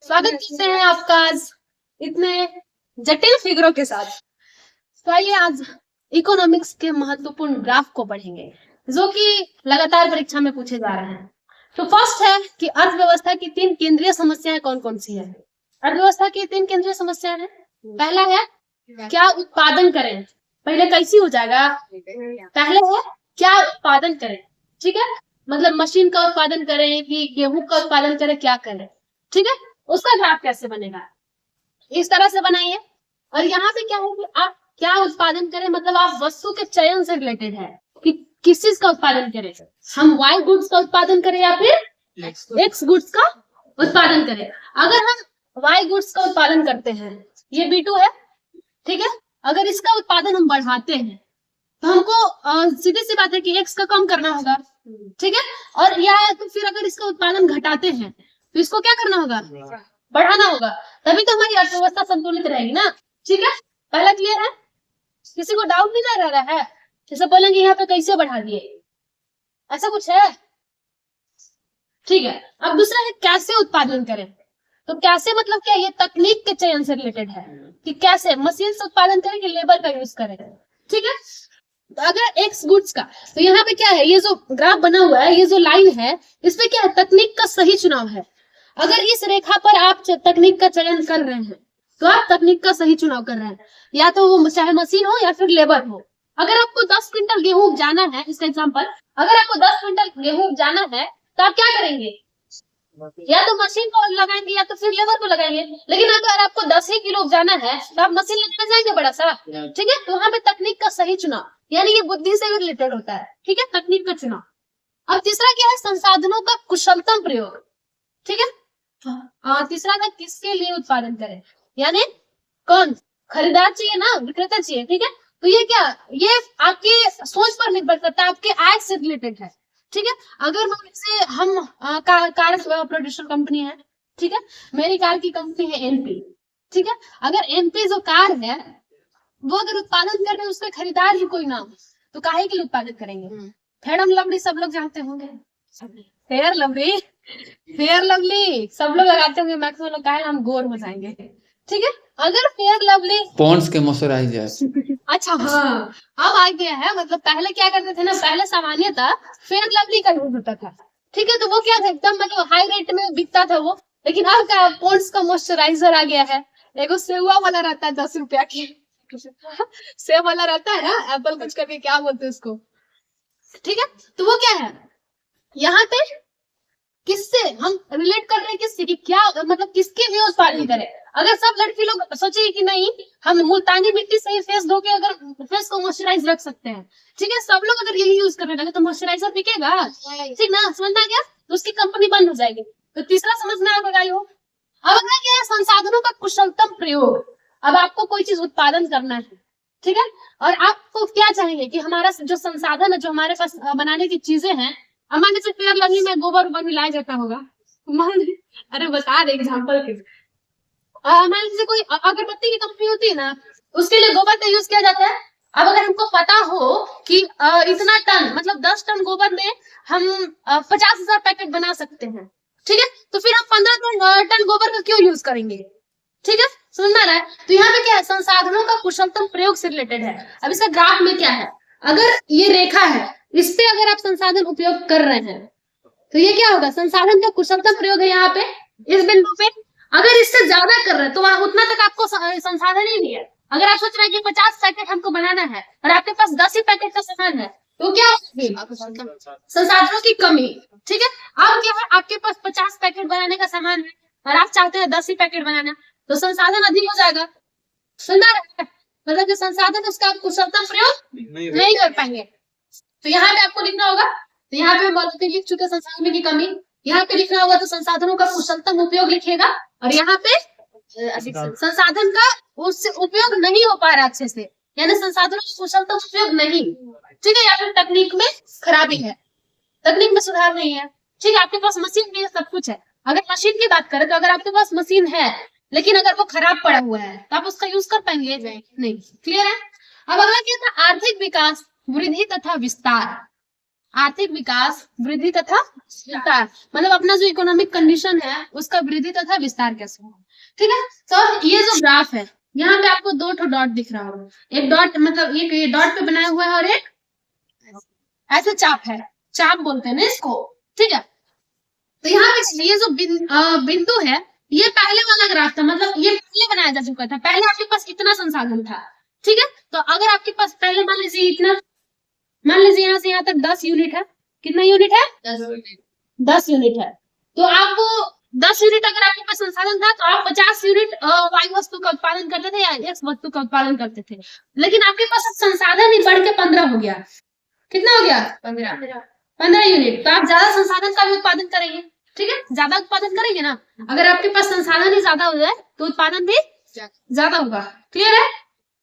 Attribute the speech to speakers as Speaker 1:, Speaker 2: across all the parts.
Speaker 1: स्वागत करते हैं आपका आज इतने जटिल फिगरों के साथ। तो आइए आज इकोनॉमिक्स के महत्वपूर्ण ग्राफ को पढ़ेंगे जो कि लगातार परीक्षा में पूछे जा रहे हैं। तो फर्स्ट है कि अर्थव्यवस्था की 3 केंद्रीय समस्याएं कौन कौन सी है। अर्थव्यवस्था की 3 केंद्रीय समस्याएं हैं। पहला है क्या उत्पादन करें। पहले कैसी हो जाएगा, पहले है क्या उत्पादन करें, ठीक है, मतलब मशीन का उत्पादन करें कि गेहूं का उत्पादन करें, क्या करें, ठीक है। उसका ग्राफ कैसे बनेगा, इस तरह से बनाइए। और यहाँ पे क्या है कि आप क्या उत्पादन करें, मतलब आप वस्तु के चयन से रिलेटेड है कि किस चीज का उत्पादन करें, हम वाई गुड्स का उत्पादन करें या फिर एक्स गुड्स का उत्पादन करें। अगर हम वाई गुड्स का उत्पादन करते हैं, ये B2 है, ठीक है, अगर इसका उत्पादन हम बढ़ाते हैं तो हमको सीधी सी बात है कि एक्स का कम करना होगा, ठीक है। और या तो फिर अगर इसका उत्पादन घटाते हैं तो इसको क्या करना होगा, बढ़ाना होगा, तभी तो हमारी अर्थव्यवस्था संतुलित रहेगी ना, ठीक है। पहला क्लियर है, किसी को डाउट नहीं रह रहा है। जैसे बोलेंगे यहाँ पे कैसे बढ़ा दिए, ऐसा कुछ है, ठीक है। अब दूसरा है कैसे उत्पादन करें। तो कैसे मतलब क्या, ये तकनीक के चयन से रिलेटेड है कि कैसे मशीन से उत्पादन करें कि लेबर का यूज करें, ठीक है। तो अगर एक्स गुड्स का, तो यहाँ पे क्या है, ये जो ग्राफ बना हुआ है, ये जो लाइन है, इसमें क्या है, तकनीक का सही चुनाव है। अगर इस रेखा पर आप तकनीक का चयन कर रहे हैं तो आप तकनीक का सही चुनाव कर रहे हैं, या तो वो चाहे मशीन हो या फिर लेबर हो। अगर आपको 10 क्विंटल गेहूं उपजाना है, इसका एग्जांपल, अगर आपको 10 क्विंटल गेहूं उपजाना है तो आप क्या करेंगे, या तो मशीन को लगाएंगे या तो फिर लेबर को लगाएंगे। लेकिन अगर आपको 10 ही किलो उपजाना है तो आप मशीन लगाने जाएंगे बड़ा सा, ठीक है। तो वहां पे तकनीक का सही चुनाव, यानी ये बुद्धि से भी रिलेटेड होता है, ठीक है, तकनीक का चुनाव। अब तीसरा क्या है, संसाधनों का कुशलतम प्रयोग, ठीक है। तीसरा था किसके लिए उत्पादन करें, यानी कौन, खरीदार चाहिए ना, विक्रेता चाहिए, ठीक है। तो ये क्या, ये आपके सोच पर निर्भर करता है, आपके आय से रिलेटेड है, ठीक है। अगर मान लीजिए हम कार प्रोड्यूसर कंपनी है, ठीक है, मेरी कार की कंपनी है MP, ठीक है। अगर MP जो कार है वो अगर उत्पादन कर रहे हैं, उसका खरीदार ही कोई ना हो तो काहे के लिए उत्पादन करेंगे। फेयर लवली सब लोग जानते होंगे, फेयर लवली, फेयर लवली सब लोग लगाते होंगे, मैक्सिमम लोग काहे, हम गोर हो जाएंगे, ठीक है। अगर फेयर लवली
Speaker 2: पॉन्ड्स के मॉइस्चराइजर,
Speaker 1: अच्छा हाँ, अब आ गया है, मतलब पहले क्या करते थे ना, पहले सामान्यतः फेयर लवली का यूज होता था, ठीक है। तो वो क्या था, एकदम मतलब हाई रेट में बिकता था वो। लेकिन अब क्या, पॉन्ड्स का मॉइस्चराइजर आ गया है, एगो सेवा वाला रहता है 10 रुपया की, सेब वाला रहता है ना, एप्पल कुछ करके क्या बोलते हैं उसको, ठीक है। तो वो क्या है, यहाँ पे किससे हम रिलेट कर रहे हैं, किससे कि क्या मतलब किसके लिए उत्पादन करें। अगर सब लड़की लोग सोचे कि नहीं हम मुल्तानी मिट्टी से ही फेस धो के अगर फेस को मॉइस्चराइज रख सकते हैं, ठीक है, सब लोग अगर यही यूज करने लगे तो मॉइस्चराइजर बिकेगा, ठीक ना, समझ में आ गया। तो उसकी कंपनी बंद हो जाएगी। तो तीसरा समझ में आ गया। अब अगला क्या है, संसाधनों का कुशलतम प्रयोग। अब आपको कोई चीज उत्पादन करना है, ठीक है, और आपको क्या चाहेंगे कि हमारा जो संसाधन है, जो हमारे पास बनाने की चीजें हैं, मान लीजिए पेड़ लगने में गोबर उबर मिलाया जाता होगा, अरे बता रहे एग्जाम्पल के, मान लीजिए कोई अगरबत्ती की कंपनी होती है ना, उसके लिए गोबर का यूज किया जाता है। अब अगर हमको पता हो कि इतना टन मतलब 10 टन गोबर में हम 50,000 पैकेट बना सकते हैं, ठीक है, तो फिर हम 15 टन गोबर का क्यों यूज करेंगे, ठीक है, समझ में आ रहा है। तो यहाँ पे क्या है, संसाधनों का कुशलतम प्रयोग से रिलेटेड है। अब इसका ग्राफ में क्या है, अगर ये रेखा है, इस पे अगर आप संसाधन उपयोग कर रहे हैं तो ये क्या होगा, संसाधन का कुशलतम प्रयोग है यहाँ पे, इस बिंदु पे। अगर इससे ज्यादा कर रहे हैं तो वहां उतना तक आपको संसाधन ही नहीं है। अगर आप सोच रहे हैं कि 50 पैकेट हमको बनाना है और आपके पास 10 ही पैकेट का सामान है तो क्या होगी, संसाधनों की कमी, ठीक है। अब क्या है, आपके पास 50 पैकेट बनाने का सामान है और आप चाहते हैं 10 ही पैकेट बनाना, तो संसाधन अधिक हो जाएगा, सुनना रहा है, मतलब जो संसाधन उसका आप कुशलतम प्रयोग नहीं कर पाएंगे। तो यहाँ पे आपको लिखना होगा, तो यहाँ पे हम लिख चुके संसाधनों की कमी, यहाँ पे लिखना होगा तो संसाधनों का कुशलतम उपयोग लिखिएगा, और यहाँ पे संसाधन का उससे उपयोग नहीं हो पा रहा अच्छे से, यानी संसाधनों का कुशलतम उपयोग नहीं, ठीक है, या फिर तकनीक में खराबी है, तकनीक में सुधार नहीं है, ठीक है। आपके पास मशीन भी है, सब कुछ है। अगर मशीन की बात करें तो अगर आपके पास मशीन है लेकिन अगर वो खराब पड़ा हुआ है तो आप उसका यूज कर पाएंगे नहीं, क्लियर है। अब अगला क्या था, आर्थिक विकास, वृद्धि तथा विस्तार। आर्थिक विकास, वृद्धि तथा विस्तार, मतलब अपना जो इकोनॉमिक कंडीशन है उसका वृद्धि तथा विस्तार कैसे हो। ठीक है, तो ये जो ग्राफ है यहाँ पे आपको दो ठो डॉट दिख रहा होगा, एक डॉट मतलब ये डॉट पे बनाया हुआ है और एक ऐसे चाप है, चाप बोलते हैं ना इसको। ठीक है, तो यहाँ पे ये जो बिंदु है ये पहले वाला ग्राफ था, मतलब ये पहले बनाया जा चुका था, पहले आपके पास इतना संसाधन था। ठीक है, तो अगर आपके पास पहले मान लीजिए इतना, मान लीजिए यहाँ से यहाँ तक 10 यूनिट है, कितना यूनिट है? 10 यूनिट है। तो आप 10 यूनिट अगर आपके पास संसाधन था तो आप 50 यूनिट वाई वस्तु का उत्पादन करते थे या एक्स वस्तु का उत्पादन करते थे, लेकिन आपके पास संसाधन ही बढ़ के 15 हो गया। कितना हो गया? 15 यूनिट। तो आप ज्यादा संसाधन का भी उत्पादन करेंगे। ठीक है, ज्यादा उत्पादन करेंगे ना, अगर आपके पास संसाधन ही ज्यादा हो जाए तो उत्पादन भी ज्यादा होगा। क्लियर है?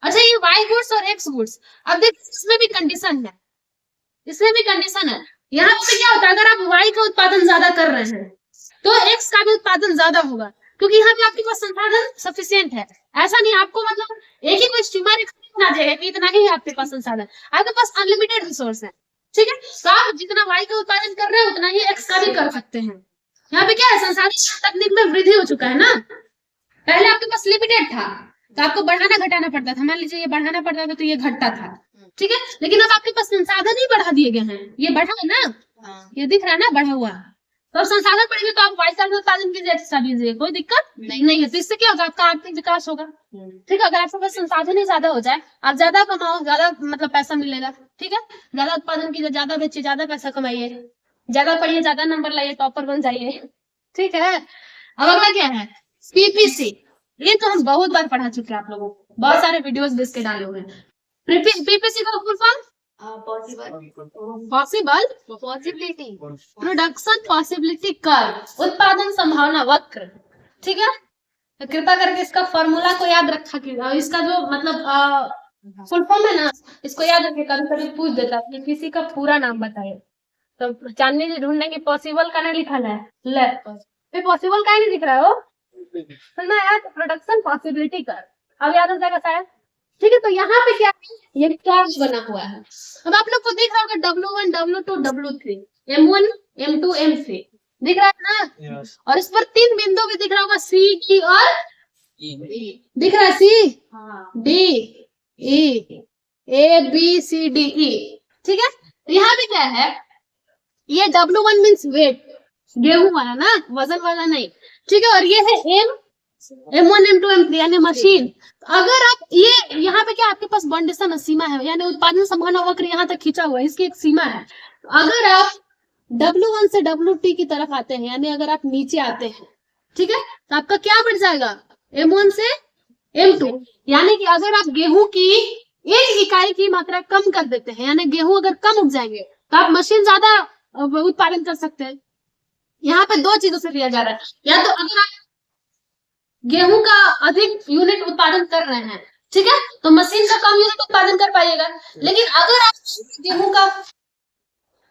Speaker 1: अच्छा, ये वाई गुड्स और एक्स गुड्स, अब देखिए इसमें भी कंडीशन है, इसमें भी कंडीशन है। यहाँ पे क्या होता है, अगर आप वाई का उत्पादन ज्यादा कर रहे हैं तो एक्स का भी उत्पादन ज्यादा होगा, क्योंकि यहाँ पे आपके पास संसाधन सफिशियंट है। ऐसा नहीं आपको मतलब एक ही कोई सीमा रेखा ना जाएगा कि इतना ही है आपके पास संसाधन, आपके पास अनलिमिटेड रिसोर्स है। ठीक है, तो आप जितना वाई का उत्पादन कर रहे हैं उतना ही एक्स का भी कर सकते हैं। यहाँ पे क्या है, संसाधन तकनीक में वृद्धि हो चुका है ना, पहले आपके पास लिमिटेड था तो आपको बढ़ाना घटाना पड़ता था, मान लीजिए ये बढ़ाना पड़ता था तो ये घटता था। ठीक है, लेकिन अब आपके पास संसाधन ही बढ़ा दिए गए हैं, ये बढ़ा है ना, ये दिख रहा है ना बढ़ा हुआ, तो अब संसाधन बढ़ेंगे तो आप वाई का उत्पादन कीजिए, एक्स्ट्रा कीजिए, कोई दिक्कत नहीं है। तो इससे क्या होगा, आपका आर्थिक विकास होगा। ठीक है, अगर आपके पास संसाधन ही ज्यादा हो जाए, आप ज्यादा कमाओ, ज्यादा मतलब पैसा मिलेगा। ठीक है, ज्यादा उत्पादन कीजिए, ज्यादा बेचिए, ज्यादा पैसा कमाइए, ज्यादा पढ़िए, ज्यादा नंबर लाइए, टॉपर बन जाइए। ठीक है, अब अगला क्या है, पीपीसी। ये तो हम बहुत बार पढ़ा चुके हैं, आप लोगों को बहुत सारे वीडियोस भी इसके डाले हुए हैं। पीपीसी का full form possible possibility production possibility curve, उत्पादन संभावना वक्र। ठीक है, तो कृपया करके इसका फॉर्मूला को याद रखा कीजिए, इसका जो मतलब फुल फॉर्म है ना इसको याद रखिए, कभी कभी पूछ देता है पीपीसी का पूरा नाम बताइए, तो चांदनी जी ढूंढेंगे पॉसिबल का नहीं लिखा है, ले पॉसिबल का ही नहीं दिख रहा है वो, सुनना यार, प्रोडक्शन पॉसिबिलिटी कर्व, अब याद हो जाएगा शायद। ठीक है, तो यहाँ पे क्या है, ये कर्व बना हुआ है। अब आप लोग को दिख रहा होगा W1 W2 W3 M1 M2 M3 दिख रहा है ना, और इस पर 3 बिंदु भी दिख रहा होगा, C D और E दिख रहा है, C D E A B C D E। ठीक है, यहाँ पे क्या है, ये W1 मीन्स वेट, गेहूं वाला ना, वजन वाला नहीं। ठीक है, और ये है M1 M2 M3 यानी मशीन। अगर आप ये यहाँ पे क्या आपके पास बाउंडेशन सीमा है, यानी उत्पादन संभावना वक्र यहाँ तक खींचा हुआ है, इसकी एक सीमा है। अगर आप W1 से WT की तरफ आते हैं, यानी अगर आप नीचे आते हैं, ठीक है, तो आपका क्या बढ़ जाएगा, M1 से M2, यानी कि अगर आप गेहूं की एक इकाई की मात्रा कम कर देते हैं, यानी गेहूं अगर कम उग जाएंगे तो आप मशीन ज्यादा उत्पादन कर सकते हैं। यहाँ पे दो चीजों से लिया जा रहा है, या तो अगर आप गेहूं का अधिक यूनिट उत्पादन कर रहे हैं, ठीक है, तो मशीन का कम यूनिट उत्पादन कर पाइएगा। लेकिन अगर आप गेहूं का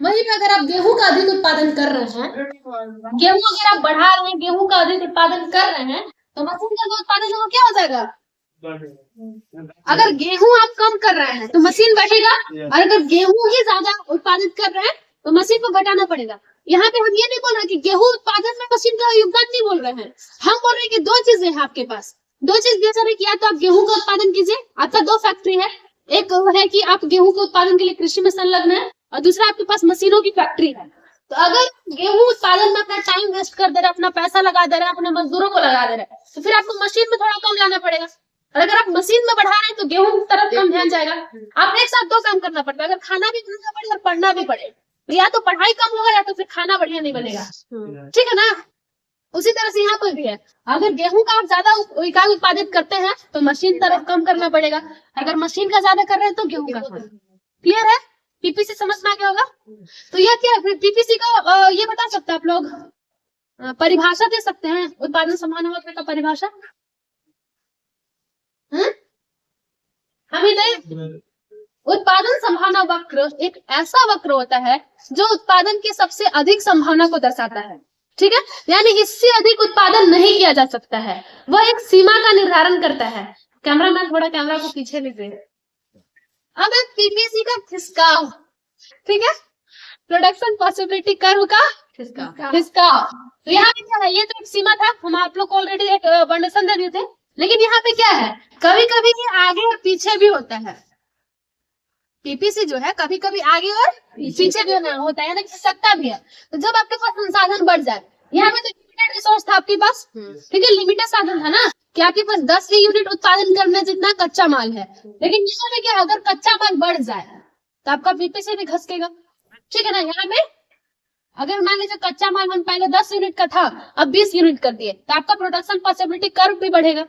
Speaker 1: वहीं पे अगर आप गेहूं का अधिक उत्पादन कर रहे हैं, गेहूं अगर आप बढ़ा रहे हैं, गेहूं का अधिक उत्पादन कर रहे हैं, तो मशीन का जो उत्पादन होगा क्या हो जाएगा, अगर गेहूं आप कम कर रहे हैं तो मशीन बढ़ेगा, और अगर गेहूं ही ज्यादा उत्पादित कर रहे हैं तो मशीन को घटाना पड़ेगा। यहाँ पे हम ये नहीं बोल रहे कि गेहूं उत्पादन में मशीन का योगदान नहीं बोल रहे हैं, हम बोल रहे हैं कि दो चीजें हैं आपके पास, दो चीज दिया जा रही है, या तो आप गेहूं का उत्पादन कीजिए, आपका 2 फैक्ट्री है, एक है कि आप गेहूं के उत्पादन के लिए कृषि में संलग्न है, और दूसरा आपके पास मशीनों की फैक्ट्री है। तो अगर गेहूं उत्पादन में अपना टाइम वेस्ट कर दे रहे, अपना पैसा लगा दे रहे, अपने मजदूरों को लगा दे रहे, तो फिर आपको मशीन में थोड़ा कम लाना पड़ेगा, और अगर आप मशीन में बढ़ा रहे हैं तो गेहूं की तरफ कम ध्यान जाएगा। आप एक साथ 2 काम करना पड़ता है, अगर खाना भी बनाना पड़े और पढ़ना भी पड़े, तो या तो पढ़ाई कम होगा या तो फिर खाना बढ़िया नहीं बनेगा। ठीक है ना, उसी तरह से यहाँ पर भी है, अगर गेहूं का आप ज्यादा इकाई उत्पादित करते हैं तो मशीन तरफ कम करना पड़ेगा, अगर मशीन का ज्यादा कर रहे हैं तो गेहूं का कम। क्लियर है, पीपीसी समझ में आ गया होगा। तो यह क्या है, पीपीसी का ये बता सकते हैं आप लोग, परिभाषा दे सकते हैं उत्पादन संभावना वक्र का परिभाषा, हम ही दें। उत्पादन संभावना वक्र एक ऐसा वक्र होता है जो उत्पादन की सबसे अधिक संभावना को दर्शाता है। ठीक है, यानी इससे अधिक उत्पादन नहीं किया जा सकता है, वह एक सीमा का निर्धारण करता है। कैमरामैन थोड़ा कैमरा को पीछे लीजिए। अब एक पीपीसी का खिसकाव, ठीक है, प्रोडक्शन पॉसिबिलिटी कर्व का इसका तो यहाँ पे क्या है, ये तो एक सीमा था, हम आप लोग को ऑलरेडी एक कंडीशन दे दिए थे, लेकिन यहाँ पे क्या है, कभी कभी ये आगे और पीछे भी होता है। पीपीसी जो है कभी कभी आगे और पीछे भी होता है, यानी खिसकता भी है। तो जब आपके पास संसाधन बढ़ जाए, यहाँ पे तो लिमिटेड रिसोर्स था आपके पास, ठीक है, लिमिटेड साधन था ना, कि आपके पास 10 ही यूनिट उत्पादन करने जितना कच्चा माल है, लेकिन यहाँ पे क्या, अगर कच्चा माल बढ़ जाए तो आपका पीपीसी भी खसकेगा, ठीक है ना। यहाँ पे अगर मान लीजिए कच्चा माल हम पहले 10 यूनिट का था, अब 20 यूनिट कर दिए, तो आपका प्रोडक्शन पॉसिबिलिटी कर्व भी बढ़ेगा,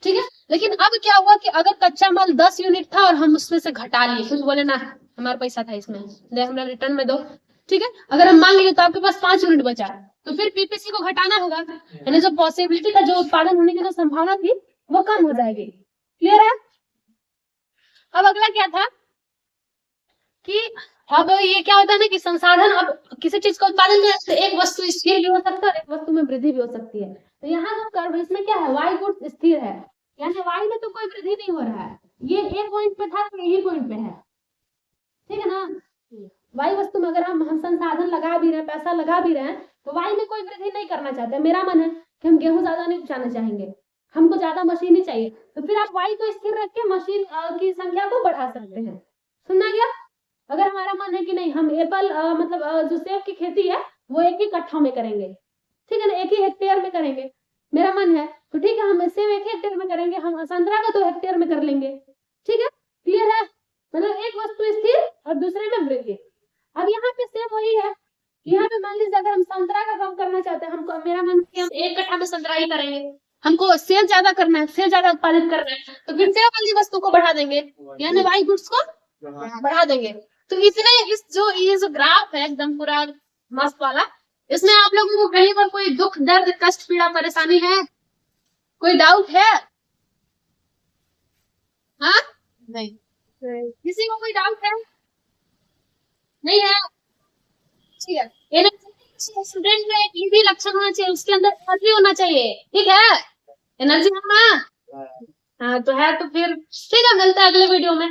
Speaker 1: ठीक है। लेकिन अब क्या हुआ कि अगर कच्चा माल 10 यूनिट था और हम उसमें से घटा लिए, कुछ बोले ना हमारा पैसा था इसमें, दे हमें रिटर्न में दो, ठीक है। अगर हम मान लिए तो आपके पास 5 यूनिट बचा, तो फिर पीपीसी को घटाना होगा, यानी जो पॉसिबिलिटी का, जो उत्पादन होने की जो संभावना थी वो कम हो जाएगी। क्लियर है। अब अगला क्या था कि अब ये क्या होता है ना कि संसाधन, अब किसी चीज का उत्पादन करें तो एक वस्तु स्थिर भी हो सकता है और एक वस्तु में वृद्धि भी हो सकती है। तो यहाँ जो कर्व है इसमें क्या है, वाई गुड्स स्थिर है, यानी वाई में तो कोई वृद्धि नहीं हो रहा है, ये एक पॉइंट पे था तो यही पॉइंट पे है, ठीक है ना। वाई वस्तु में अगर हम संसाधन लगा भी रहे हैं, पैसा लगा भी रहे हैं, तो वाई में कोई वृद्धि नहीं करना चाहते। मेरा मन है कि हम गेहूं ज्यादा नहीं उपजाना चाहेंगे, हमको ज्यादा मशीन ही चाहिए, तो फिर आप वाई को स्थिर रख के मशीन की संख्या को बढ़ा सकते हैं। सुनना गया। अगर हमारा मन है कि नहीं हम एप्पल मतलब जो सेब की खेती है वो एक ही कट्ठा में करेंगे, ठीक है ना, एक ही हेक्टेयर में करेंगे, मेरा मन है, तो ठीक है हम सेब एक हेक्टेयर में करेंगे, हम संतरा का 2 हेक्टेयर में कर लेंगे, ठीक है। क्लियर है। मतलब एक वस्तु स्थिर और दूसरे में वृद्धि। अब यहाँ पे सेम वही है, यहाँ पे मान लीजिए अगर हम संतरा का काम करना चाहते हैं, हमको, मेरा मन है हम 1 कट्ठा में संतरा ही करेंगे, हमको सेब ज्यादा करना है, सेब ज्यादा उत्पादित करना है, तो फिर सेब वाली वस्तु को बढ़ा देंगे, यानी वाई गुड्स को बढ़ा देंगे। तो इतने ये जो ग्राफ है एकदम पूरा मस्त वाला, इसमें आप लोगों को कहीं पर कोई दुख दर्द कष्ट पीड़ा परेशानी है, कोई डाउट है? हाँ नहीं, किसी को कोई डाउट है? नहीं है, ठीक है। एनर्जी स्टूडेंट में एक भी लक्षण होना चाहिए, उसके अंदर एनर्जी होना चाहिए, ठीक है, एनर्जी होना। हाँ तो है, तो फिर ठीक है, मिलता है अगले वीडियो में।